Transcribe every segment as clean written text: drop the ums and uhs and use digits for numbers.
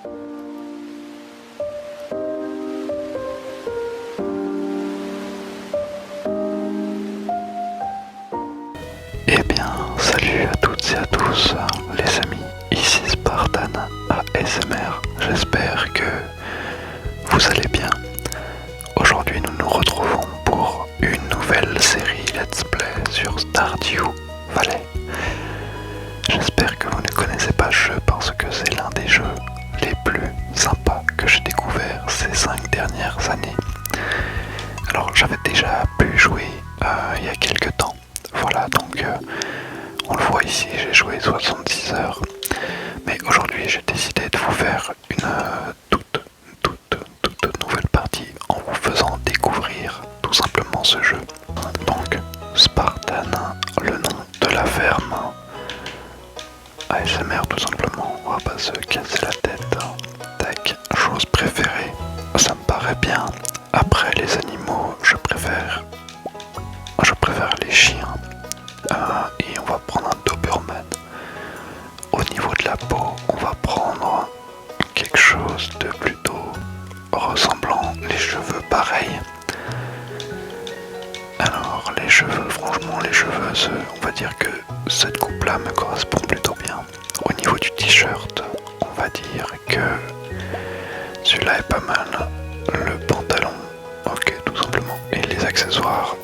Eh bien, salut à toutes et à tous, les amis, ici Spartan ASMR, j'espère que vous allez bien. Aujourd'hui, nous nous retrouvons pour une nouvelle série Let's Play sur Stardew Valley. J'espère que vous ne connaissez pas ce jeu parce que c'est l'un des jeux les plus sympas que j'ai découvert ces 5 dernières années. Alors, j'avais déjà pu jouer il y a quelques temps. Voilà, donc on le voit ici, j'ai joué 66 heures. Mais aujourd'hui, j'ai décidé de vous faire une toute nouvelle partie en vous faisant découvrir tout simplement ce jeu. Donc, Spartan, le nom de la ferme. ASMR tout simplement, on va pas se casser la tête. Tac, chose préférée, ça me paraît bien. Après les animaux, je préfère les chiens. Et on va prendre un Doberman. Au niveau de la peau, on va prendre quelque chose de plutôt ressemblant, les cheveux pareils. Alors les cheveux, franchement les cheveux, on va dire que cette coupe là me correspond plutôt bien. Au niveau du t-shirt, on va dire que celui-là est pas mal. Le pantalon, ok tout simplement. Et les accessoires,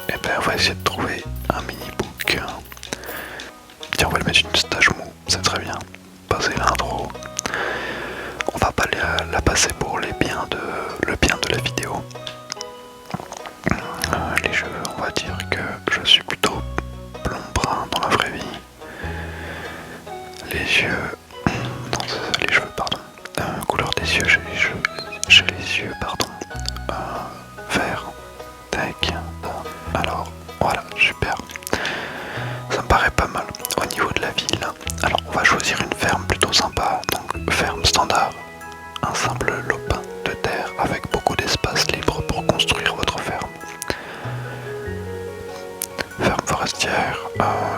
et bien on va essayer de trouver un mini book. Tiens, on va le mettre une stage mou, c'est très bien. Passer l'intro. On va pas la passer pour le bien de la vidéo. Les cheveux, on va dire que je suis plutôt blond brun dans la vraie vie. Les yeux, non c'est ça, les cheveux pardon. Couleur des yeux, j'ai les yeux pardon. Vert. Tac. Alors voilà, super. Ça me paraît pas mal. Au niveau de la ville, alors on va choisir une ferme plutôt sympa. Donc ferme standard, un simple lopin de terre avec beaucoup d'espace libre pour construire votre ferme. Ferme forestière,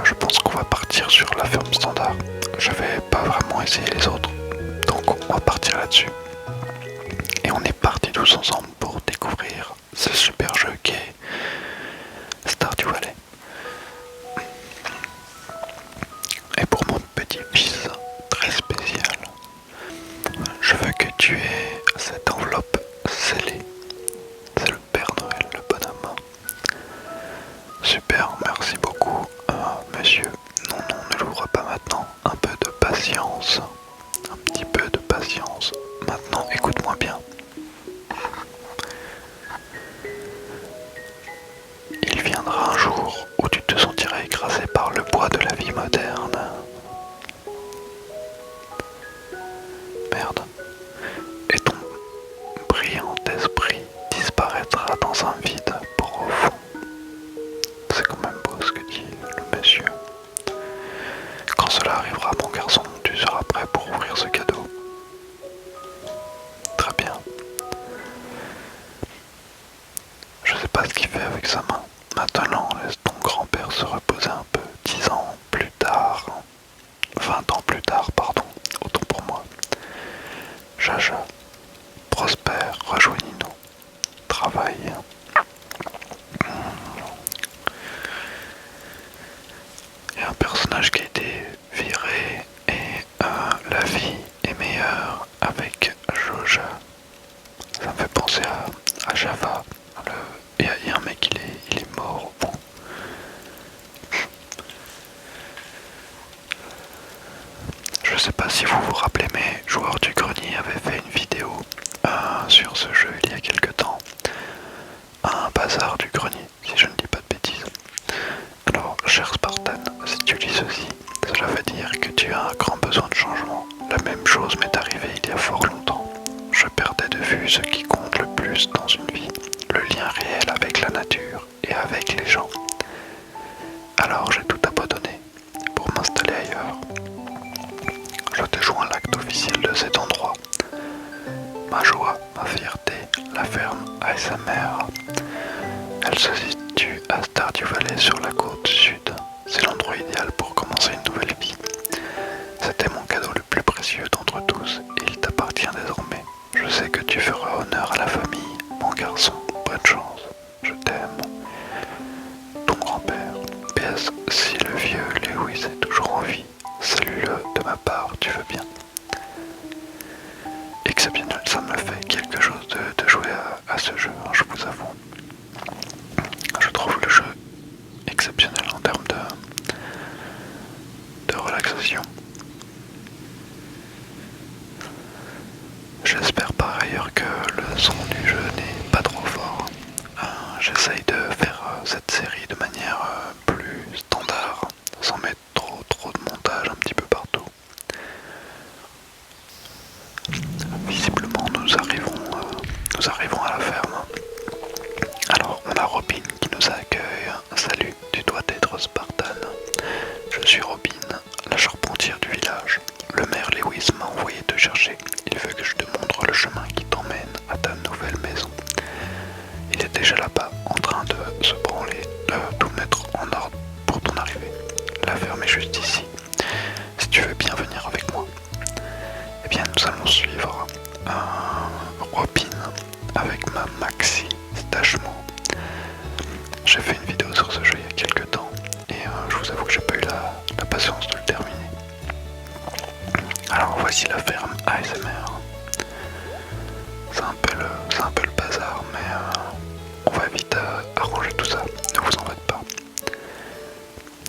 je pense qu'on va partir sur la ferme standard. J'avais pas vraiment essayé les autres, donc on va partir là-dessus. Et on est partis tous ensemble pour découvrir ce super jeu qui est Stardew Valley. Et pour mon petit-fils très spécial, je veux que tu aies cette enveloppe scellée. C'est le Père Noël, le bonhomme. Super, merci beaucoup, monsieur. Non, ne l'ouvre pas maintenant. Un peu de patience. Un petit peu de patience. Maintenant, écoute-moi bien. Il viendra un jour où tu te sentiras écrasé par le poids de la vie moderne. Merde. Et ton brillant esprit disparaîtra dans un vide profond. C'est quand même beau ce que dit le monsieur. Quand cela arrivera, mon garçon, tu seras prêt pour ouvrir ce cadeau. Très bien. Je sais pas ce qu'il fait avec sa main. Maintenant, laisse ton grand-père se reposer un peu. 10 ans plus tard, 20 ans plus tard, pardon, autant pour moi. Jaja, Prosper, rejoignez-nous. Travaille. Il y a un personnage qui a été viré et la vie est meilleure avec Joja. Ça me fait penser à Java. Il y a un mec, il est mort. Bon. Je sais pas si vous vous rappelez, mais Joueur du Grenier avait fait une vidéo sur ce jeu il y a quelque temps. Un bazar du grenier, si je ne dis pas de bêtises. Alors, cher Spartan, si tu lis ceci, cela veut dire que tu as un grand besoin de changement. La même chose m'est arrivée il y a fort longtemps. Je perdais de vue ce qui compte le plus dans une vie, le lien réel avec la nature et avec les gens. Alors j'ai tout abandonné pour m'installer ailleurs. Je te joins l'acte officiel de cet endroit. Ma joie, ma fierté, la ferme ASMR. Elle se situe à Stardew Valley sur la côte sud. C'est l'endroit idéal pour commencer une nouvelle vie. C'était mon cadeau le plus précieux d'entre tous et il t'appartient tu veux bien. Exceptionnel, ça me fait quelque chose de jouer à ce jeu, hein, je vous avoue. Je trouve le jeu exceptionnel en termes de relaxation. J'espère par ailleurs que le son du jeu n'est pas trop fort. J'essaye de faire cette série de manière plus standard, sans mettre trop de montage un petit peu partout. Visiblement nous arrivons à la ferme. Alors on a Robin qui nous accueille. Salut, tu dois être Spartan. Je suis Robin, la charpentière du village. Le maire Lewis m'a envoyé te chercher. Il veut que je te montre le chemin qui t'emmène à ta nouvelle maison. Il est déjà là-bas, en train de se branler, de tout mettre en ordre pour ton arrivée. La ferme est juste ici. Si tu veux bien venir avec moi, eh bien nous allons suivre Robin avec ma Maxi Stachement. J'ai fait une vidéo sur ce jeu il y a quelques temps et je vous avoue que j'ai pas eu la patience de le terminer. Alors voici la ferme ASMR. C'est un peu le bazar, mais on va vite arranger tout ça, ne vous en faites pas.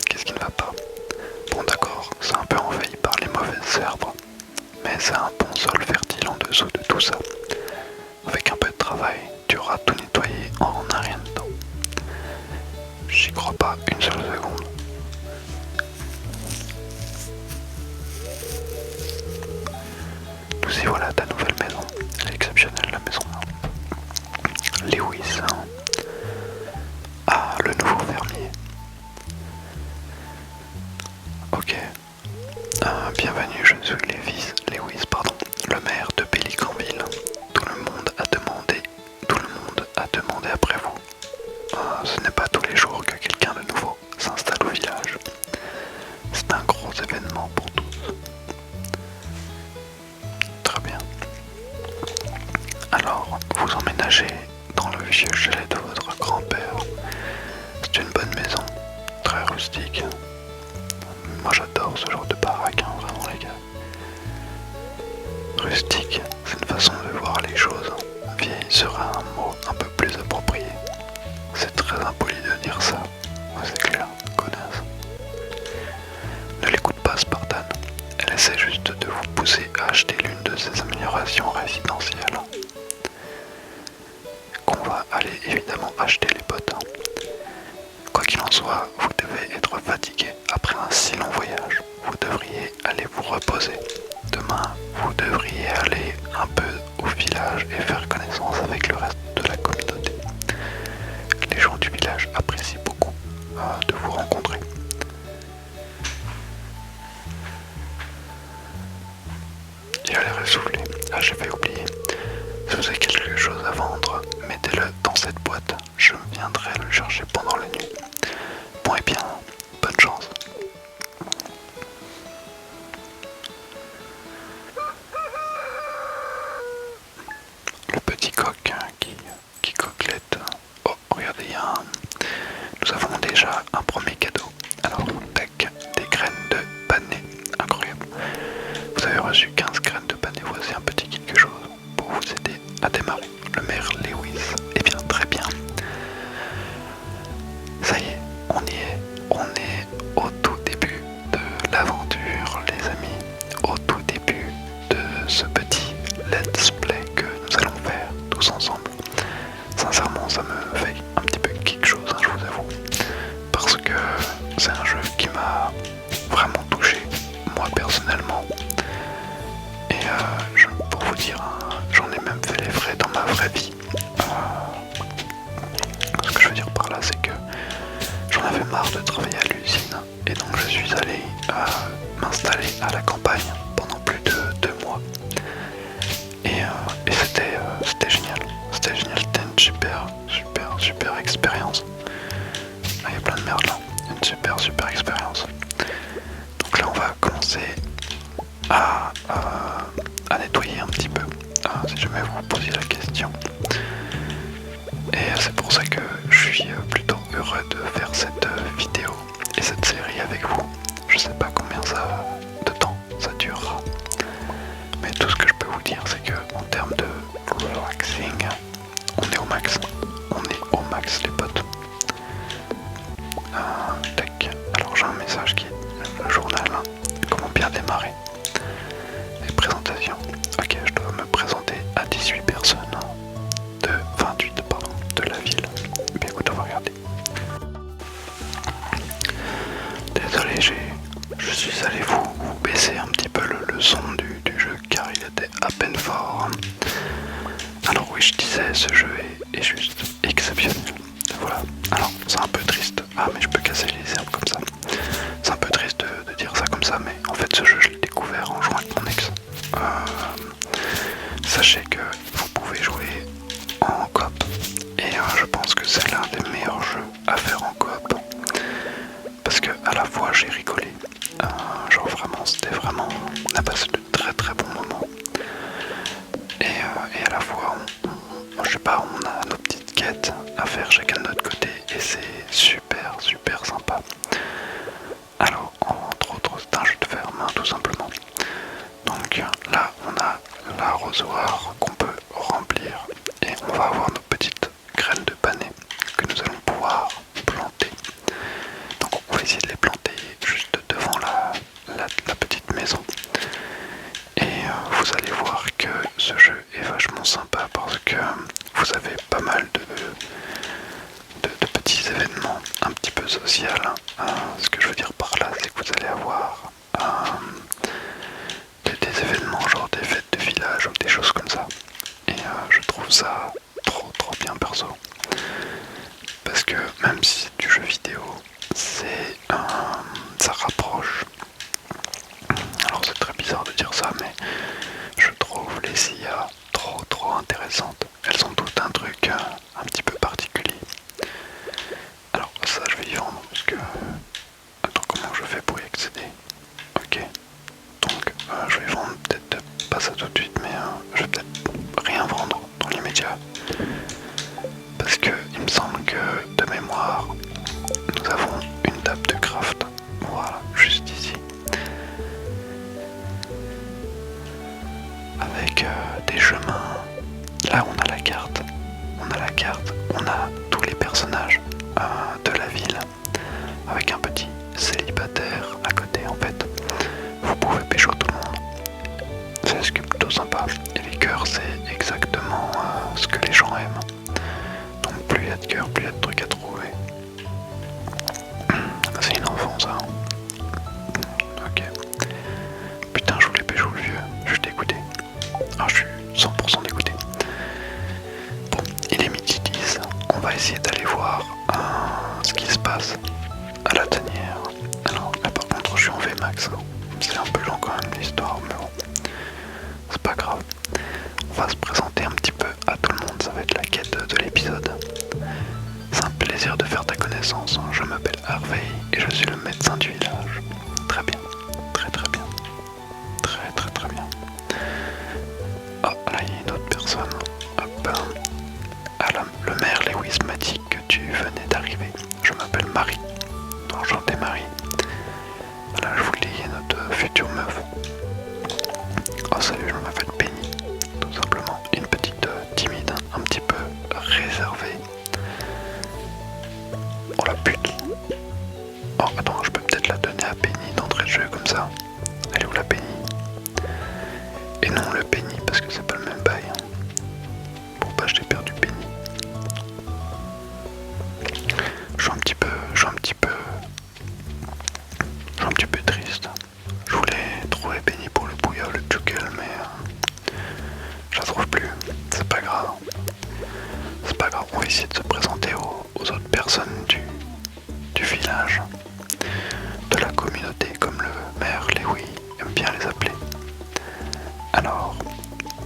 Qu'est-ce qui ne va pas? Bon d'accord, c'est un peu envahi par les mauvaises herbes, mais c'est un bon sol fertile en dessous de tout ça. Avec un peu de travail, tu auras tout nettoyé en un rien de temps. J'y crois pas une seule seconde. Nous y voilà ta nouvelle maison. Elle est exceptionnelle la maison. Lewis. Ah, le nouveau fermier. Ok. Bienvenue, je suis Lewis, le maire de Pélicanville. Tout le monde a demandé après vous. Ce n'est pas tous les jours que quelqu'un de nouveau s'installe au village. C'est un gros événement pour tous. Très bien. Alors, vous emménagez dans le vieux chalet de votre grand-père. C'est une bonne maison, très rustique. Moi j'adore ce genre de baraque, hein, vraiment les gars. Rustique, c'est une façon de voir les choses. Vieille sera un mot un peu plus approprié. C'est très impoli de dire ça. Ouais, c'est clair, connasse. Ne l'écoute pas, Spartan. Elle essaie juste de vous pousser à acheter l'une de ses améliorations résidentielles. Qu'on va aller évidemment acheter les bottes. Quoi qu'il en soit, vous devez être fatigué après un si long voyage. Vous devriez aller vous reposer. Demain, vous devriez aller un peu au village et faire connaissance avec le reste de la communauté. Les gens du village apprécient beaucoup de vous rencontrer. Il a l'air essoufflé. Ah, j'avais oublié. Si vous avez quelque chose à vendre, mettez-le dans cette boîte. Je viendrai le chercher pendant la nuit. Bon et bien, bonne chance. Le petit coq qui coquelette. Oh, regardez, nous avons déjà un premier cadeau. Alors, tac, des graines de panais. Incroyable. Vous avez reçu 15 graines de panais. Voici un petit quelque chose pour vous aider à démarrer. Le maire Lewis. Eh bien, très bien. Ça y est, on y est. On est au tout début de l'aventure, les amis. Au tout début de ce petit let's play que nous allons faire tous ensemble. Sincèrement, ça me fait un petit peu quelque chose, hein, je vous avoue. Parce que c'est un jeu qui m'a vraiment touché, moi personnellement. Et pour vous dire, hein, j'en ai même fait les frais dans ma vraie vie. Ce que je veux dire par là, c'est que j'en avais marre de travailler à l'usine. Et donc je suis allé m'installer à la campagne pendant plus de 2 mois. Et c'était génial. C'était génial, c'était une super expérience. Ah, il y a plein de merde là. Une super expérience. Donc là on va commencer à nettoyer un petit peu. Si jamais vous vous posez la question. Et c'est pour ça que je suis plutôt heureux de faire cette vidéo et cette série avec vous. Je sais pas combien de temps ça durera. le son du jeu car il était à peine fort. Alors oui, je disais, ce jeu est juste exceptionnel. Voilà. Alors c'est un peu triste. Ah mais je peux casser les herbes comme ça. C'est un peu triste de dire ça comme ça, mais en fait ce jeu je l'ai découvert en jouant avec mon ex. Sachez que vous pouvez jouer en coop et je pense que c'est l'un des meilleurs jeux à faire en coop parce que à la fois j'ai rigolé, genre vraiment c'était vraiment, on a passé de très très bons moments et à la fois je sais pas, on a nos petites quêtes à faire chacun de notre côté et c'est super super sympa. Alors entre autres c'est un jeu de ferme tout simplement. Donc là on a l'arrosoir qu'on peut remplir et on va avoir nos petites graines de panais que nous allons pouvoir planter. Donc on va essayer de les planter juste devant la petite maison. Et vous allez voir que ce jeu est vachement sympa parce que vous avez pas mal de petits événements un petit peu sociaux. Ce que je veux dire par là, c'est que vous allez avoir des événements genre des fêtes de village ou des choses comme ça. Et je trouve ça trop bien perso. Parce que même si c'est du jeu vidéo, ça rapproche. Alors c'est très bizarre de dire ça, mais je trouve les IA trop intéressantes. Elles ont toutes un truc un petit peu particulier. Alors ça je vais y vendre parce que... Attends, comment je fais pour y accéder? Ok. Donc je vais vendre peut-être pas ça tout de suite, mais je vais peut-être rien vendre dans l'immédiat. Parce que il me semble que de mémoire, nous avons une table de craft. Voilà, juste ici. Avec des chemins. Là on a la carte. On a tous les personnages de la ville. Avec un petit célibataire à côté en fait. Vous pouvez pécho tout le monde. C'est ce qui est plutôt sympa. Et les cœurs c'est exactement ce que les gens aiment. Donc plus il y a de cœurs, plus il y a de trucs à trouver. C'est une enfant ça. Ok. Putain je voulais pécho le vieux. Je suis dégoûté. Ah je suis 100% dégoûté. Bon, il est midi 10. On va essayer d'aller voir ce qui se passe à la tanière. Alors là par contre je suis en VMAX. C'est un peu long quand même l'histoire, mais bon. C'est pas grave. On va se présenter un petit peu à tout le monde. Ça va être la quête de l'épisode. C'est un plaisir de faire ta connaissance. Je m'appelle Harvey et je suis le médecin du village. Très bien. Très bien. Très bien. Ah, là il y a une autre personne. Hop. Ah, le maire Lewis m'a dit que tu venais d'arriver. Je m'appelle Marie. Enchantée Marie. Là je vous lis notre future meuf. Oh salut, je m'appelle Penny. Tout simplement. Une petite timide, un petit peu réservée. Oh la pute. Oh attends, je peux peut-être la donner à Penny d'entrée de jeu comme ça. Elle est où la Penny? Et non le Penny parce que c'est pas le même bail. Bon bah je t'ai perdu Penny. Je suis un petit peu triste. Je voulais trouver Penny pour le bouillon, le juggle, mais je la trouve plus. C'est pas grave. On va essayer de se présenter aux autres personnes du village, de la communauté, comme le maire Lewy aime bien les appeler. Alors,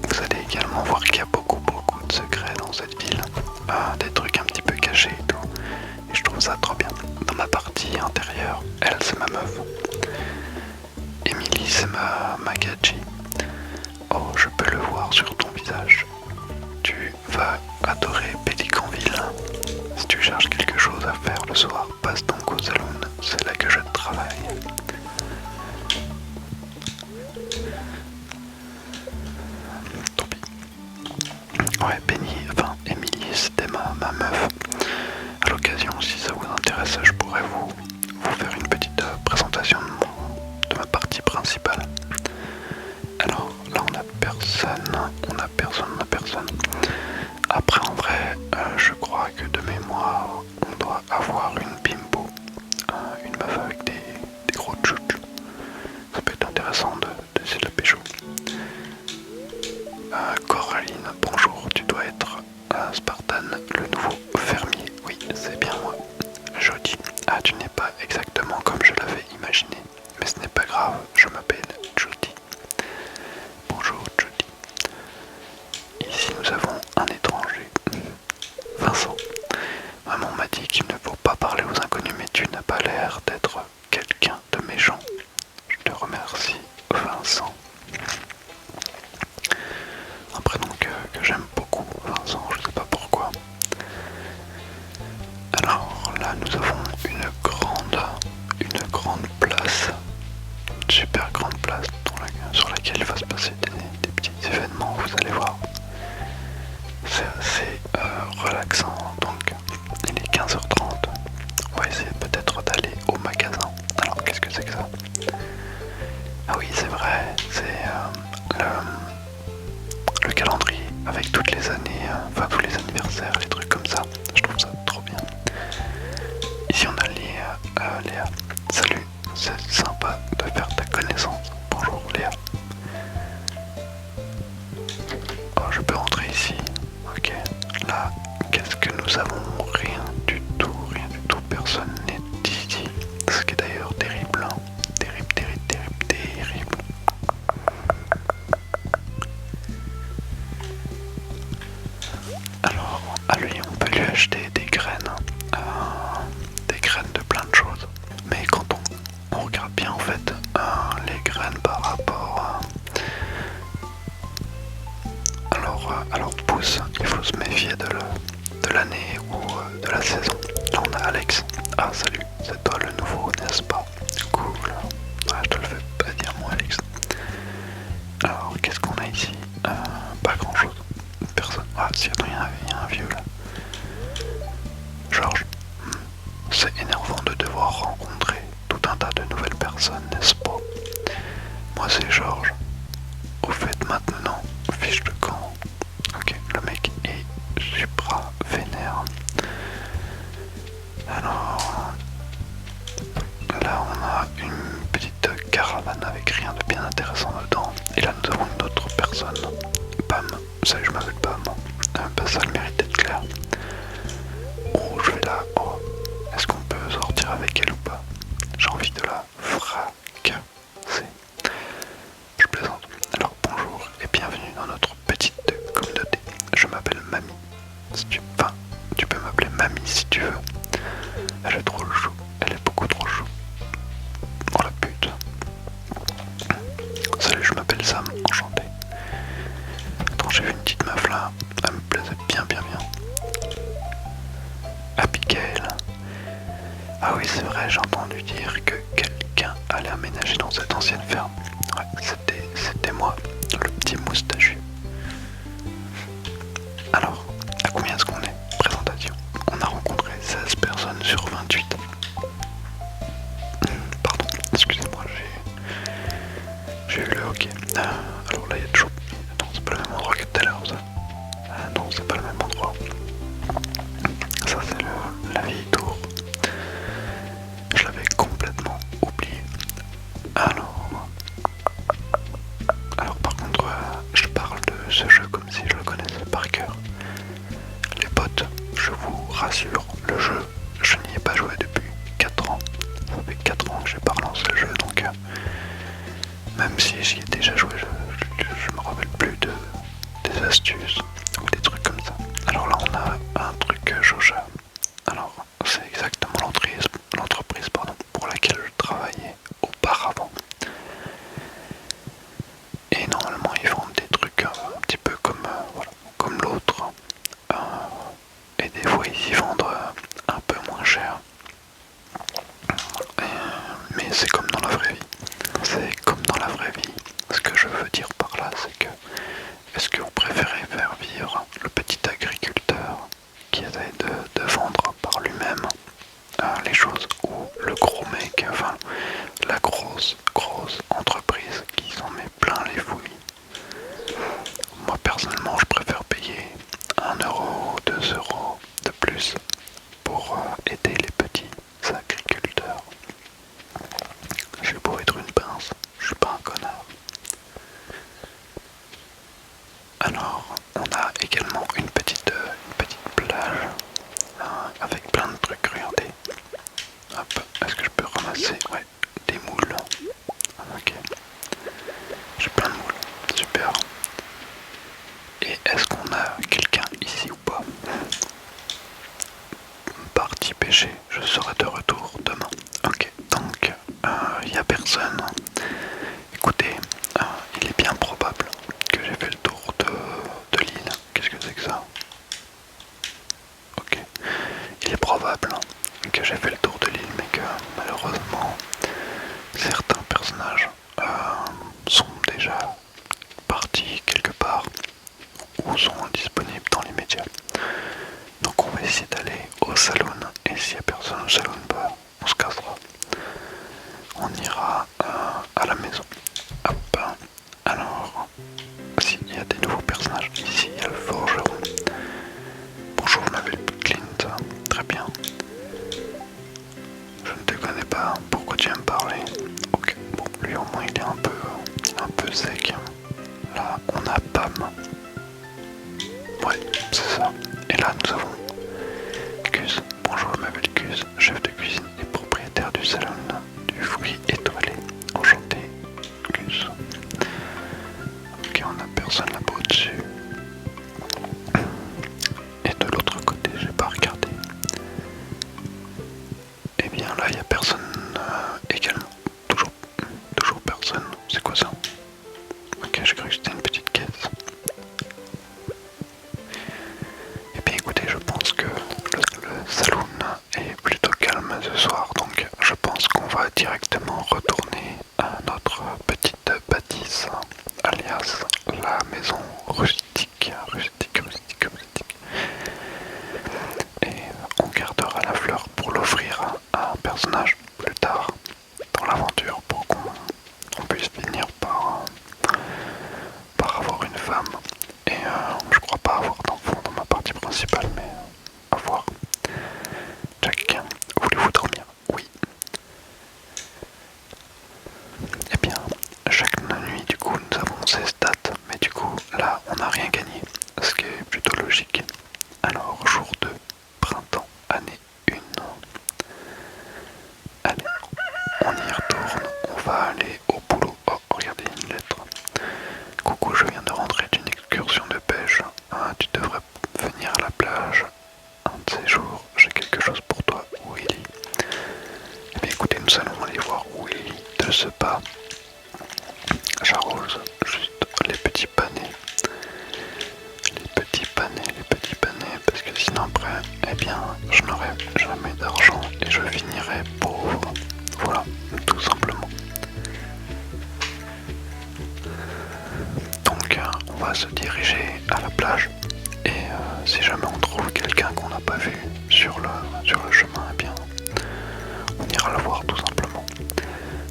vous allez également voir qu'il y a beaucoup de secrets dans cette ville, des trucs un petit peu cachés et tout, et je trouve ça trop bien. Dans ma partie intérieure, elle c'est ma meuf, Emily c'est ma gadji. Oh, je peux le voir sur ton visage. Tu vas adorer Pélicanville. Si tu cherches quelque chose à faire le soir, passe donc au salon, c'est là que je travaille. Tant pis. Ouais, Penny, enfin Emily, c'était ma meuf. À l'occasion, si ça vous intéresse, je pourrais vous faire une petite présentation de ma partie principale. Alors là, on a personne. Après, en vrai, je crois que de mémoire, on doit avoir une bimbo, une meuf avec des gros tchouchous. Ça peut être intéressant d'essayer de la pécho. passer des petits événements, vous allez voir. C'est assez relaxant. Donc il est 15h30. On va essayer peut-être d'aller au magasin. Alors qu'est-ce que c'est que ça? Ah oui, c'est vrai, c'est le calendrier avec toutes les années, enfin tous les anniversaires, les trucs comme ça. Je trouve ça trop bien. Ici on a Léa. Salut, c'est sympa de faire ta connaissance. Bonjour Léa. Oh, je peux rentrer ici. Ok. Là, qu'est-ce que nous avons? Rien du tout, rien du tout. Personne n'est ici. Ce qui est d'ailleurs terrible. Hein. Terrible, terrible, terrible, terrible. Alors, à lui, on peut lui acheter des graines. Des graines de plein de choses. Mais quand on regarde bien, en fait, les graines par rapport alors pousse, il faut se méfier de l'année ou de la saison. Là on a Alex. Ah salut, c'est toi le nouveau, n'est-ce pas? Cool. Ouais, je te le fais pas dire moi Alex. Alors qu'est-ce qu'on a ici? Pas grand chose. Personne. Ah si, attends, il y a un vieux là. Georges. C'est énervant de devoir rencontrer tout un tas de nouvelles personnes, n'est-ce pas? Moi c'est Georges. Au fait maintenant, fiche de camp. Ok, le mec est supra vénère. Alors, là on a une petite caravane avec rien de bien intéressant dedans. Et là nous avons une autre personne. Pam, salut, je m'appelle Pam. Bah ça le mérite d'être clair. Oh, je vais là. Oh, est-ce qu'on peut sortir avec elle ou pas? J'ai envie de la fracasser. Je plaisante. Alors bonjour et bienvenue dans notre petite communauté. Je m'appelle Mamie. Si tu... Enfin, tu peux m'appeler Mamie si tu veux. Elle est trop chou. Elle est beaucoup trop chou. Oh la pute. Salut, je m'appelle Sam. Enchanté. Attends, j'ai vu une petite meuf là. Elle me plaisait bien, bien, bien. Abigail. Ah oui, c'est vrai, j'ai entendu dire que quelqu'un allait aménager dans cette ancienne ferme. Ouais, c'était moi, le petit moustachu. Alors, à combien est-ce qu'on est? Présentation. On a rencontré 16 personnes sur 28. Pardon, excusez-moi, j'ai eu le hockey. Alors là, il y a de chaud. Attends, c'est pas le même endroit que tout à l'heure, ça. Non, c'est pas le même endroit. Ça, c'est la vieille tour. Je l'avais complètement oublié. Alors par contre, je parle de ce jeu comme si je le connaissais par cœur. Les potes, je vous rassure, le jeu, je n'y ai pas joué depuis 4 ans. Ça fait 4 ans que j'ai pas relancé le jeu, donc même si j'y ai déjà joué, je me rappelle plus des astuces ou des trucs comme ça. Alors là on a un truc Joja. Alors c'est exactement l'entreprise pour laquelle je travaillais auparavant. Et normalement ils vendent des trucs un petit peu comme, voilà, comme l'autre. Et des fois ils y vendent un peu moins cher. Mais c'est comme dans la vraie vie. C'est comme dans la vraie vie. Ce que je veux dire par là, c'est que est-ce que vous préférez faire vivre le petit agriculteur qui essaie de vendre par lui-même les choses, ou le gros mec, enfin la grosse entreprise qui s'en met plein les fouilles? Moi personnellement je préfère payer 1 euro, 2 euros de plus pour aider les petits agriculteurs. J'ai beau être une pince, je suis pas un connard. Alors on a également une petite plage avec plein de trucs, regardez. Hop, est-ce que je peux ramasser? Ouais, des moules. Ok. J'ai plein de moules, super. Et est-ce qu'on a quelqu'un ici ou pas? Parti pêcher, je serai de retour demain. Ok, donc il n'y a personne. Écoutez, il est bien probable que j'ai fait le tour de l'île. Qu'est-ce que c'est que ça? Ok, il est probable que j'ai fait le tour de l'île, mais que malheureusement certains personnages sont déjà rendez-vous sont disponibles dans les médias. Donc on va essayer d'aller au saloon, et s'il n'y a personne au saloon, bah, on se cassera. On ira à la maison. Hop. Alors, s'il y a des nouveaux personnages, ici il y a le forgeron. Bonjour, je m'appelle Clint. Très bien. Je ne te connais pas, pourquoi tu viens me parler? Ok, bon, lui au moins il est un peu sec. Là, on a Pam. Ouais, c'est ça. Et là, nous avons Cus. Bonjour, je m'appelle Cus, chef de cuisine et propriétaire du salon du fruit étoilé. Enchanté, Cus. Ok, on a personne là-bas au-dessus. Et de l'autre côté, j'ai pas regardé. Et bien là, il n'y a personne également. Toujours personne. C'est quoi ça? Ok, j'ai cru que c'était une petite caisse. Et bien écoutez, je pense que le saloon est plutôt calme ce soir, donc je pense qu'on va directement retourner à notre petite bâtisse, alias la maison rustique. Et on gardera la fleur pour l'offrir à un personnage plus tard dans l'aventure pour qu'on puisse finir par avoir une femme. Et je crois pas avoir d'enfant dans ma partie principale, mais à voir. Jack, voulez-vous dormir? Oui. Eh bien, chaque nuit, du coup, nous avons ces stats, mais du coup, là, on n'a rien gagné, ce qui est plutôt logique. Alors, jour 2, printemps, année 1. Allez, on y retourne, on va aller au boulot. Oh, regardez, une lettre. Coucou, je viens de rentrer d'une excursion de pêche. Tu devrais venir à la plage un de ces jours. J'ai quelque chose pour toi, Willy. Eh bien écoutez, nous allons aller voir Willy de ce pas. J'arrose juste les petits panais. Les petits panais, parce que sinon après, eh bien, je n'aurai jamais d'argent et je finirai pauvre. Voilà, tout simplement. Donc on va se diriger à la plage et si jamais on trouve quelqu'un qu'on n'a pas vu sur le chemin, eh bien on ira le voir tout simplement.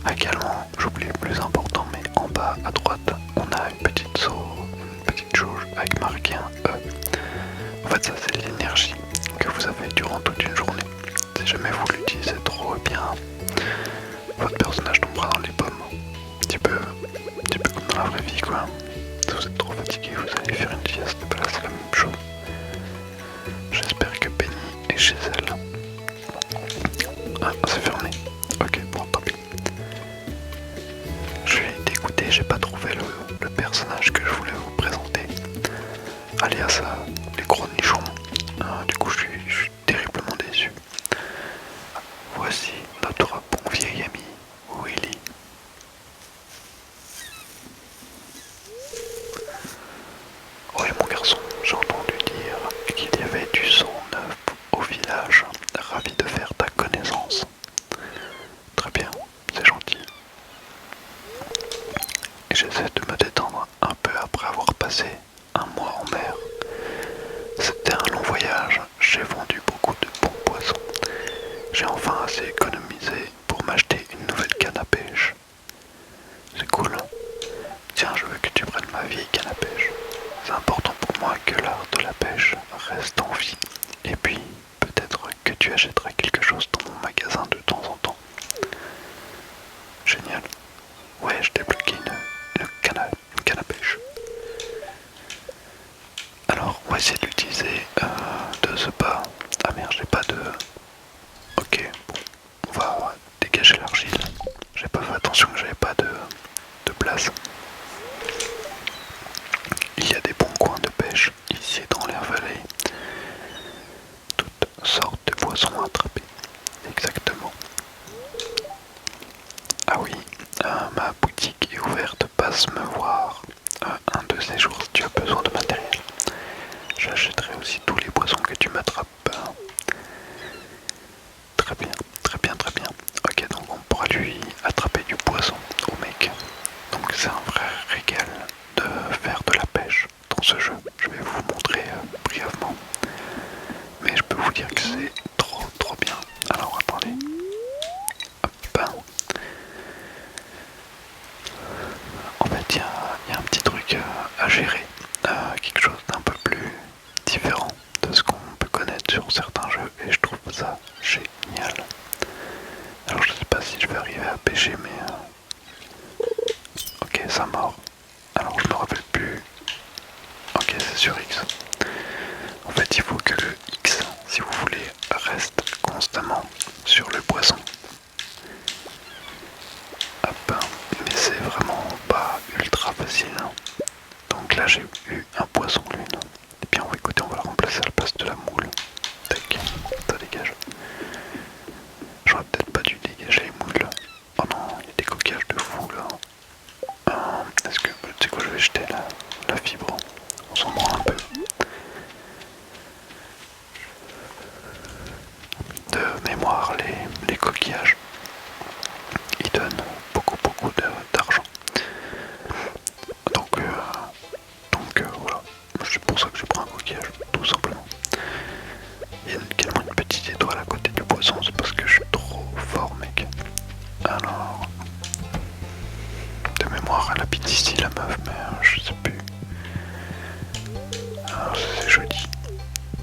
Également, j'oublie le plus important, mais en bas à droite, on a une petite jauge avec marqué un E. En fait, ça c'est l'énergie que vous avez durant toute une journée. Si jamais vous l'utilisez trop, eh bien votre personnage tombera dans les pommes. Un petit peu comme dans la vraie vie, quoi. Si vous êtes trop fatigué, vous allez faire une sieste. Là, c'est la même chose. J'espère que Penny est chez elle. Ah, c'est fermé. Ok, bon, tant pis. Je suis dégoûté, j'ai pas trouvé le personnage que je voulais vous présenter. Alias les gros nichons. Du coup, je suis terriblement déçu. Voici notre bon vieil ami, Willy. Oui, mon garçon, j'ai entendu dire qu'il y avait du sang neuf au village. Ravi de faire ta connaissance. Très bien, c'est gentil. Et j'essaie de me détendre un peu après avoir passé un mois en mer. C'était un long voyage, j'ai vendu beaucoup de bons poissons. J'ai enfin assez économisé pour m'acheter une nouvelle canne à pêche. C'est cool. Tiens, je veux que tu prennes ma vieille canne à pêche. C'est important pour moi que l'art de la pêche reste en vie. Et puis, peut-être que tu achèteras quelque chose dans mon magasin de temps en temps. Génial. Ouais, je débloqué une canne à pêche. Alors, on va essayer de l'utiliser de ce pas. Ah merde, j'ai pas de... Ok, bon, on va dégager l'argile. J'ai pas fait attention que j'avais pas de place. Il y a des bons coins de pêche ici dans l'Air Valley. Toutes sortes de poissons à attraper. Exactement. Ah oui, ma boutique est ouverte, passe me voir un de ces jours si tu as besoin de matériel. J'achèterai aussi tous les poissons que tu m'attrapes. Très bien, très bien, très bien. Ok, donc on pourra lui attraper du poisson au mec. Donc c'est un vrai régal de faire de la pêche dans ce jeu. Je vais vous sur X. En fait, il faut que le X, si vous voulez, reste constamment sur le poisson. Hop, mais c'est vraiment pas ultra facile. Donc là, j'ai eu un poisson lune. Et bien, écoutez, on va le remplacer à la place de la moule. Tac, ça dégage. J'aurais peut-être pas dû dégager les moules. Oh non, il y a des coquillages de fou là. Est-ce que, tu sais quoi, je vais jeter la fibre. On s'en branle un peu. De mémoire, les coquillages, ils donnent beaucoup d'argent. Donc voilà, c'est pour ça que je prends un coquillage, tout simplement. Il y a également une petite étoile à côté du poisson, c'est parce que je suis trop fort, mec. Alors, de mémoire, elle habite ici, la meuf, mais je sais plus. Alors, c'est joli.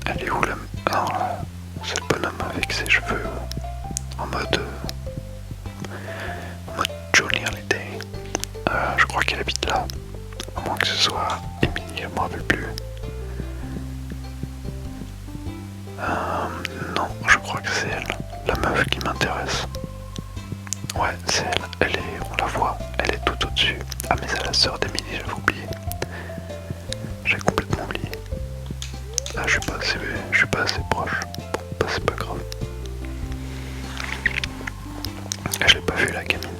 Elle est où la... Alors là, c'est le bonhomme avec ses cheveux en mode Johnny Hallyday. Je crois qu'elle habite là. À moins que ce soit Emily, je me rappelle plus. Non, je crois que c'est elle. La meuf qui m'intéresse. Ouais, c'est elle. On la voit. Elle est tout au-dessus. Ah, mais c'est la sœur d'Emily, j'avais oublié. J'ai complètement oublié. Ah, je suis pas assez proche. Bon, bah, c'est pas grave. Je l'ai pas vu la gamine.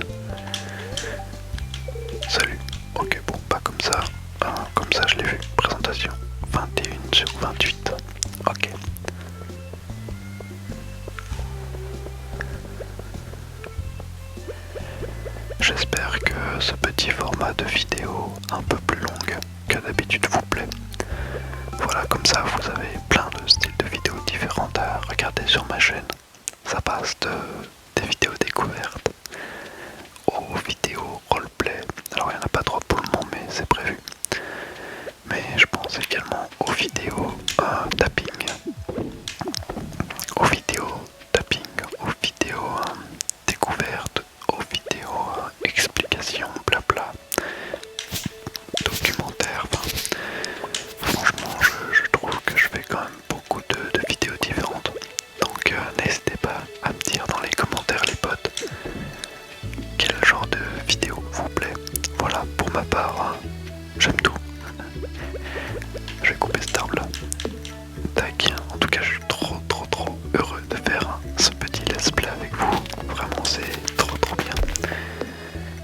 Salut. Ok, bon, pas comme ça. Comme ça, je l'ai vu. Présentation. 21 sur 28. Ok. J'espère que ce petit format de vidéo un peu plus longue que d'habitude vous plaît. Voilà, comme ça vous avez plein de styles de vidéos différentes à regarder sur ma chaîne. Ça passe des vidéos découvertes aux vidéos roleplay. Alors il n'y en a pas trop pour le moment, mais c'est prévu. Mais je pense également aux vidéos tapping, aux vidéos tapping, aux vidéos découvertes, aux vidéos explications, blabla, documentaires. Enfin, franchement, je trouve que je fais quand même beaucoup de vidéos différentes. Donc n'hésitez pas à me dire dans les commentaires, les potes, quel genre de vidéo vous plaît. Voilà, pour ma part, j'aime tout. Je vais couper cet arbre là. Tac. En tout cas, je suis trop heureux de faire ce petit let's play avec vous. Vraiment, c'est trop bien.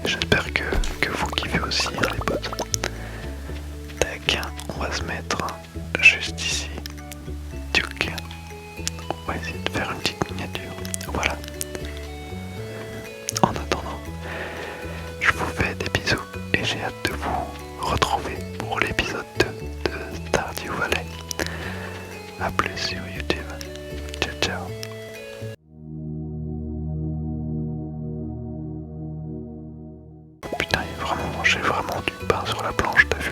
J'espère que vous kiffez aussi, hein, les potes. Tac. On va se mettre juste ici. Tuc. On va essayer de faire une petite miniature. Voilà. En attendant, je vous fais des bisous et j'ai hâte de vous retrouver pour l'épisode 2 de Stardew Valley. A plus sur YouTube. Ciao ciao. Putain, j'ai vraiment du pain sur la planche, t'as vu?